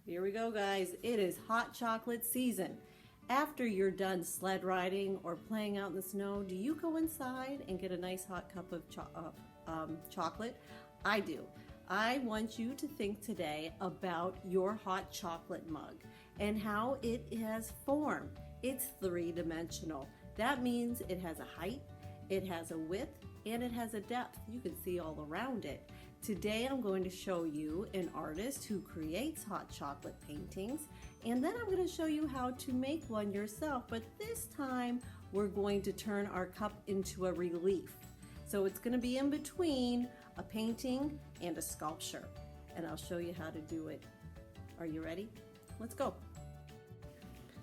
Here we go, guys. It is hot chocolate season. After you're done sled riding or playing out in the snow, do you go inside and get a nice hot cup of chocolate? I do. I want you to think today about your hot chocolate mug and how it has form. It's three-dimensional. That means it has a height, it has a width, and it has a depth. You can see all around it. Today I'm going to show you an artist who creates hot chocolate paintings, and then I'm going to show you how to make one yourself, but this time we're going to turn our cup into a relief. So it's going to be in between a painting and a sculpture, and I'll show you how to do it. Are you ready? Let's go.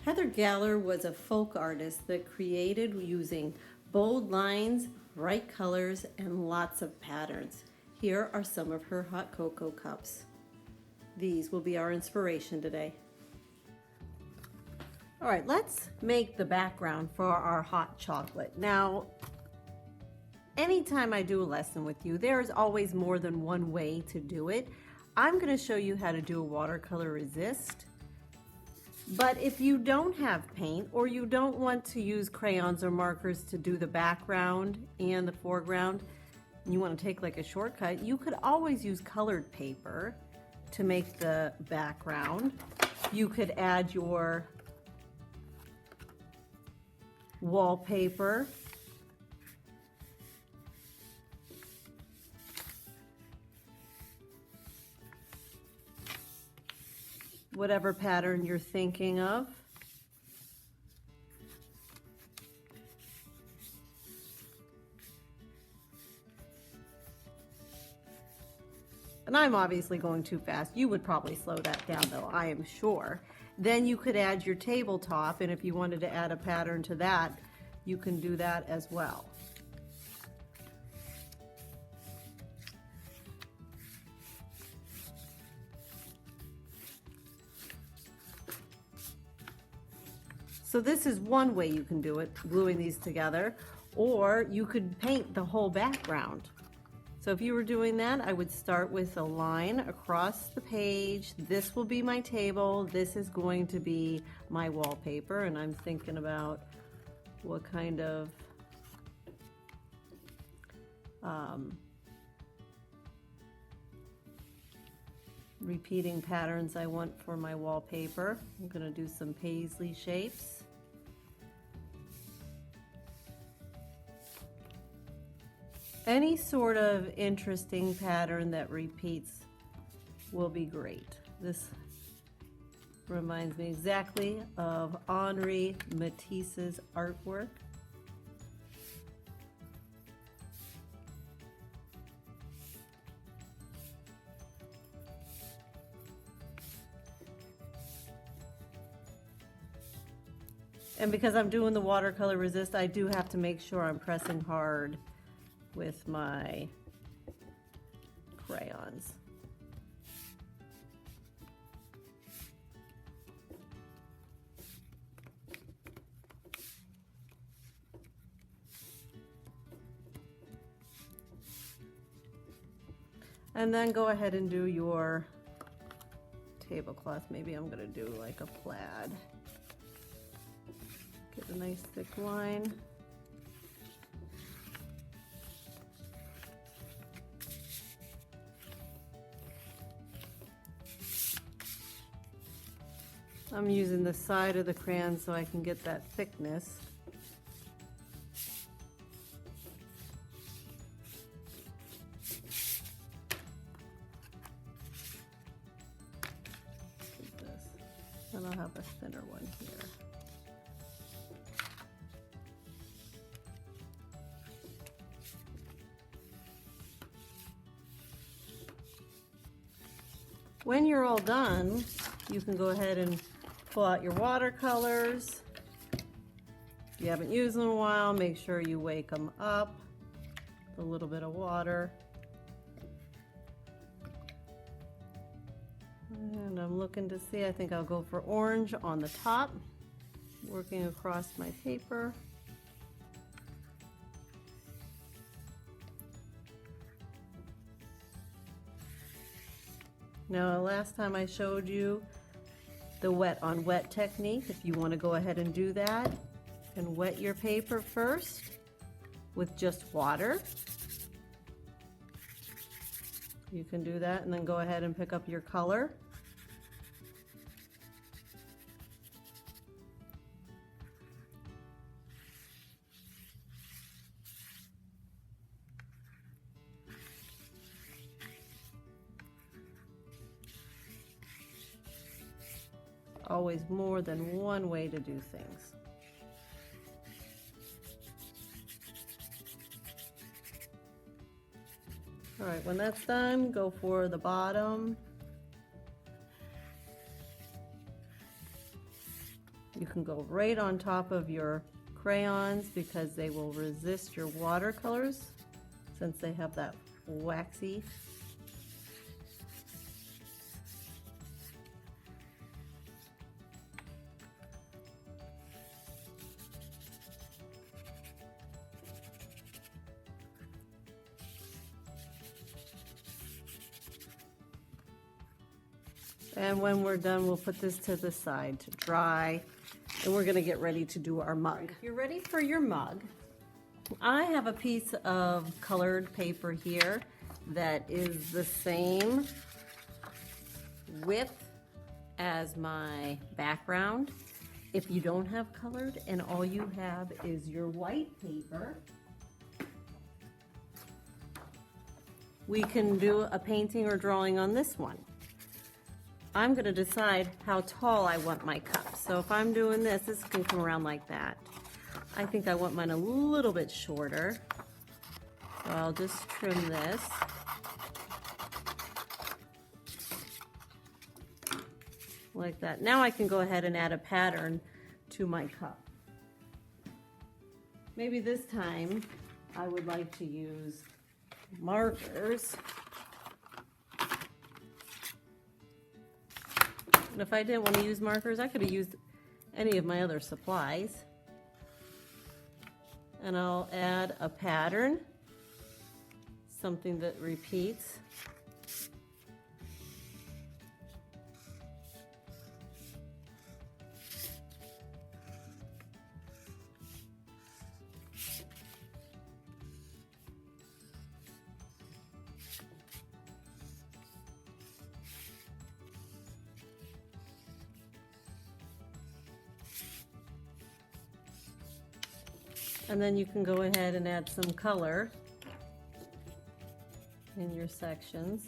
Heather Galler was a folk artist that created using bold lines, bright colors, and lots of patterns. Here are some of her hot cocoa cups. These will be our inspiration today. All right, let's make the background for our hot chocolate. Now, anytime I do a lesson with you, there is always more than one way to do it. I'm going to show you how to do a watercolor resist. But if you don't have paint or you don't want to use crayons or markers to do the background and the foreground, and you want to take like a shortcut, you could always use colored paper to make the background. You could add your wallpaper. Whatever pattern you're thinking of. And I'm obviously going too fast. You would probably slow that down though, I am sure. Then you could add your tabletop, and if you wanted to add a pattern to that, you can do that as well. So this is one way you can do it, gluing these together, or you could paint the whole background. So if you were doing that, I would start with a line across the page. This will be my table. This is going to be my wallpaper, and I'm thinking about what kind of repeating patterns I want for my wallpaper. I'm going to do some paisley shapes. Any sort of interesting pattern that repeats will be great. This reminds me exactly of Henri Matisse's artwork. And because I'm doing the watercolor resist, I do have to make sure I'm pressing hard with my crayons. And then go ahead and do your tablecloth. Maybe I'm gonna do like a plaid. Get a nice thick line. I'm using the side of the crayon so I can get that thickness. Like this. And I'll have a thinner one here. When you're all done, you can go ahead and pull out your watercolors. If you haven't used them in a while, make sure you wake them up with a little bit of water. And I'm looking to see, I think I'll go for orange on the top, working across my paper. Now, last time I showed you, the wet on wet technique. If you want to go ahead and do that, and wet your paper first with just water. You can do that and then go ahead and pick up your color. Always more than one way to do things. All right, when that's done, go for the bottom. You can go right on top of your crayons because they will resist your watercolors since they have that waxy. And when we're done, we'll put this to the side to dry, and we're gonna get ready to do our mug. If you're ready for your mug, I have a piece of colored paper here that is the same width as my background. If you don't have colored and all you have is your white paper, we can do a painting or drawing on this one. I'm going to decide how tall I want my cup. So if I'm doing this, this can come around like that. I think I want mine a little bit shorter. So I'll just trim this. Like that. Now I can go ahead and add a pattern to my cup. Maybe this time I would like to use markers. And if I didn't want to use markers, I could have used any of my other supplies. And I'll add a pattern, something that repeats. And then you can go ahead and add some color in your sections.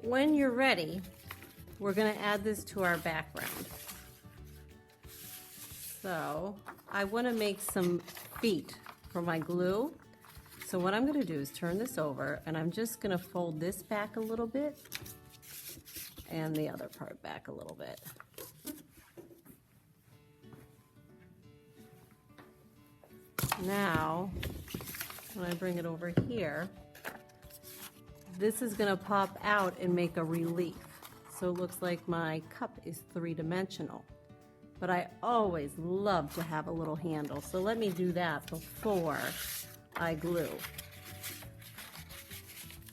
When you're ready, we're going to add this to our background. So I want to make some feet for my glue. So what I'm going to do is turn this over, and I'm just going to fold this back a little bit and the other part back a little bit. Now, when I bring it over here, this is going to pop out and make a relief. So it looks like my cup is three-dimensional. But I always love to have a little handle. So let me do that before I glue.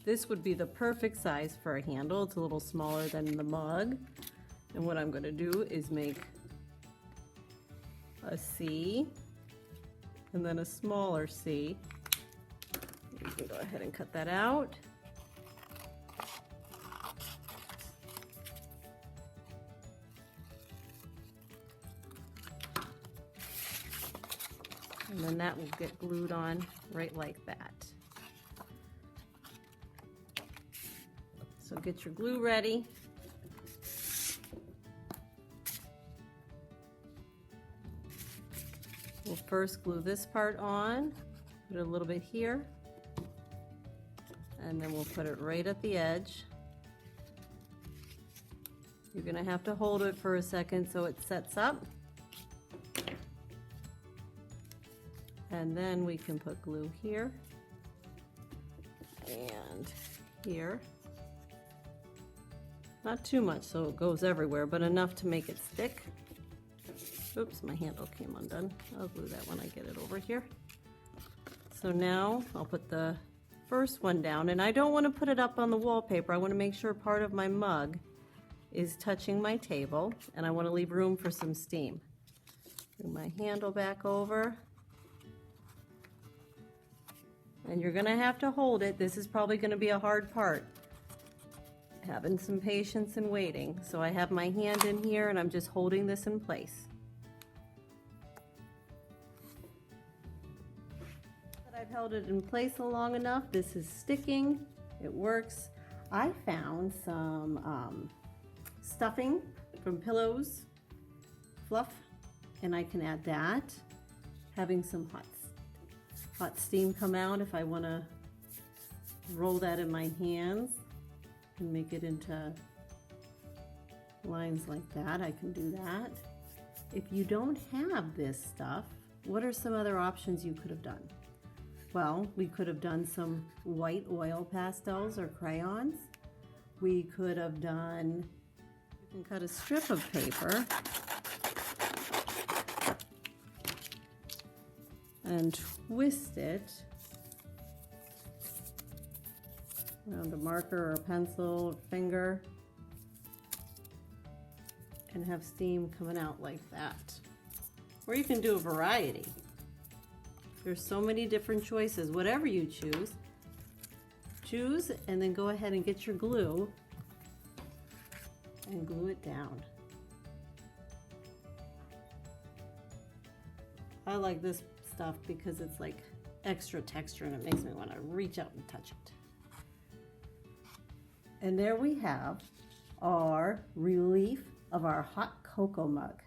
This would be the perfect size for a handle. It's a little smaller than the mug. And what I'm going to do is make a C and then a smaller C. You can go ahead and cut that out. And then that will get glued on right like that. So get your glue ready. We'll first glue this part on, put it a little bit here, and then we'll put it right at the edge. You're gonna have to hold it for a second so it sets up. And then we can put glue here and here. Not too much so it goes everywhere, but enough to make it stick. Oops, my handle came undone. I'll glue that when I get it over here. So now I'll put the first one down, and I don't want to put it up on the wallpaper. I want to make sure part of my mug is touching my table, and I want to leave room for some steam. Bring my handle back over. And you're gonna have to hold it. This is probably gonna be a hard part. Having some patience and waiting. So I have my hand in here and I'm just holding this in place. I've held it in place long enough. This is sticking. It works. I found some stuffing from Pillows Fluff, and I can add that. Having some hot steam come out if I want to roll that in my hands and make it into lines like that. I can do that. If you don't have this stuff, what are some other options you could have done? Well, we could have done some white oil pastels or crayons. We could have done, you can cut a strip of paper and twist it around a marker or a pencil or finger and have steam coming out like that. Or you can do a variety. There's so many different choices. Whatever you choose and then go ahead and get your glue and glue it down. I like this stuff because it's like extra texture and it makes me want to reach out and touch it. And there we have our relief of our hot cocoa mug.